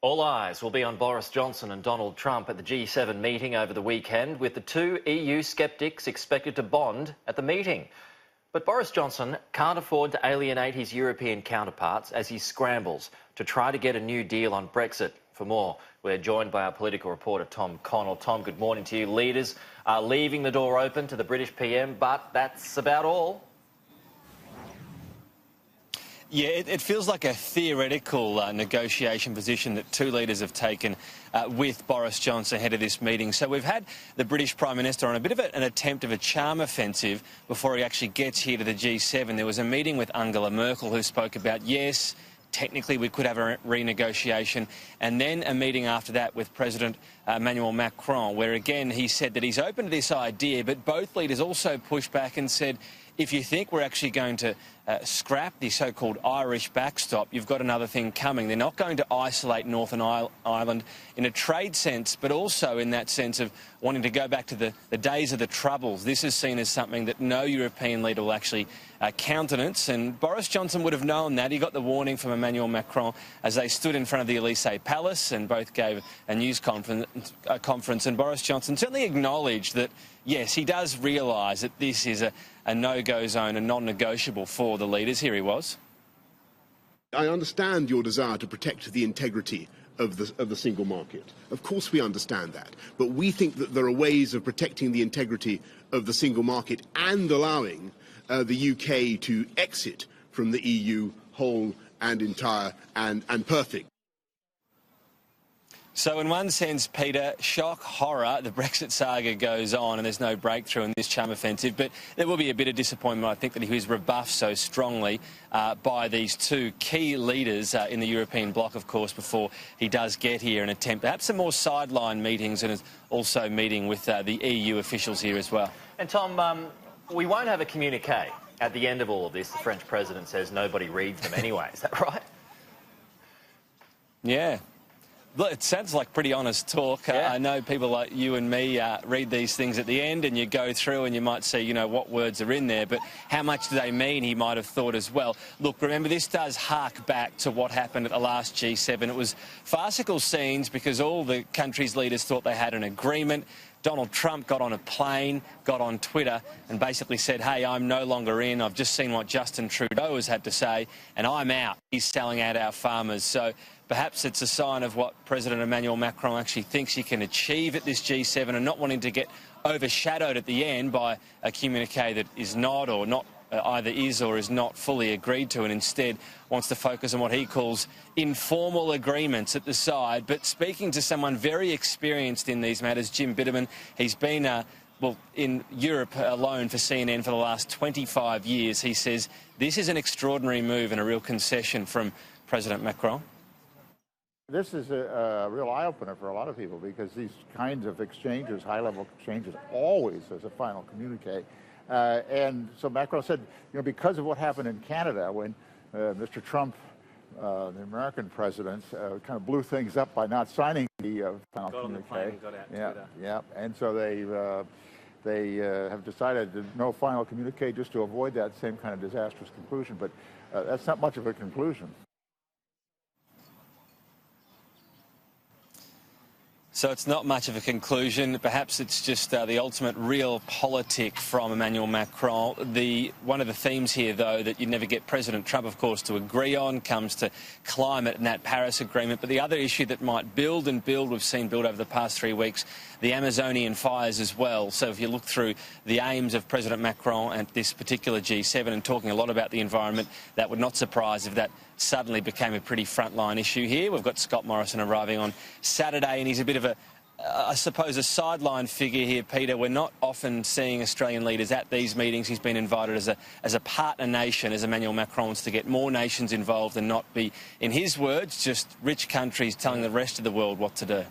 All eyes will be on Boris Johnson and Donald Trump at the G7 meeting over the weekend, with the two EU skeptics expected to bond at the meeting. But Boris Johnson can't afford to alienate his European counterparts as he scrambles to try to get a new deal on Brexit. For more, we're joined by our political reporter Tom Connell. Tom, good morning to you. Leaders are leaving the door open to the British PM, but that's about all. Yeah, it feels like a theoretical negotiation position that two leaders have taken with Boris Johnson ahead of this meeting. So we've had the British Prime Minister on a bit of an attempt of a charm offensive before he actually gets here to the G7. There was a meeting with Angela Merkel who spoke about, yes, technically we could have a renegotiation, and then a meeting after that with President Emmanuel Macron, where again he said that he's open to this idea, but both leaders also pushed back and said, if you think we're actually going to scrap the so-called Irish backstop, you've got another thing coming. They're not going to isolate Northern Ireland in a trade sense, but also in that sense of wanting to go back to the days of the Troubles. This is seen as something that no European leader will actually countenance, and Boris Johnson would have known that. He got the warning from Emmanuel Macron as they stood in front of the Elysee Palace and both gave a news conference, and Boris Johnson certainly acknowledged that, yes, he does realise that this is a no-go zone, a non-negotiable for the leaders. Here he was. I understand your desire to protect the integrity of the single market. Of course we understand that. But we think that there are ways of protecting the integrity of the single market and allowing the UK to exit from the EU whole and entire and perfect. So in one sense, Peter, shock, horror, the Brexit saga goes on and there's no breakthrough in this charm offensive, but there will be a bit of disappointment, I think, that he was rebuffed so strongly by these two key leaders in the European bloc, of course, before he does get here and attempt perhaps some more sideline meetings, and is also meeting with the EU officials here as well. And Tom, we won't have a communique at the end of all of this. The French president says nobody reads them anyway. Is that right? Yeah. Look, it sounds like pretty honest talk. Yeah. I know people like you and me read these things at the end and you go through and you might see, you know, what words are in there, but how much do they mean, he might have thought as well. Look, remember, this does hark back to what happened at the last G7. It was farcical scenes because all the countries' leaders thought they had an agreement. Donald Trump got on a plane, got on Twitter and basically said, hey, I'm no longer in. I've just seen what Justin Trudeau has had to say and I'm out. He's selling out our farmers. So perhaps it's a sign of what President Emmanuel Macron actually thinks he can achieve at this G7 and not wanting to get overshadowed at the end by a communique that is not or not either is or is not fully agreed to, and instead wants to focus on what he calls informal agreements at the side. But speaking to someone very experienced in these matters, Jim Bitterman, he's been in Europe alone for CNN for the last 25 years. He says this is an extraordinary move and a real concession from President Macron. This is a real eye-opener for a lot of people because these kinds of exchanges, high-level exchanges, always as a final communique. And so Macron said, you know, because of what happened in Canada when Mr. Trump, the American president, kind of blew things up by not signing the final communique. Yeah. And so they have decided to no final communique just to avoid that same kind of disastrous conclusion. But that's not much of a conclusion. So it's not much of a conclusion. Perhaps it's just the ultimate real politic from Emmanuel Macron. One of the themes here, though, that you never get President Trump, of course, to agree on comes to climate and that Paris Agreement. But the other issue that might build and build, we've seen build over the past 3 weeks, the Amazonian fires as well. So if you look through the aims of President Macron at this particular G7 and talking a lot about the environment, that would not surprise if that suddenly became a pretty frontline issue here. We've got Scott Morrison arriving on Saturday, and he's a bit of I suppose, a sideline figure here, Peter. We're not often seeing Australian leaders at these meetings. He's been invited as a partner nation, as Emmanuel Macron wants to get more nations involved and not be, in his words, just rich countries telling the rest of the world what to do.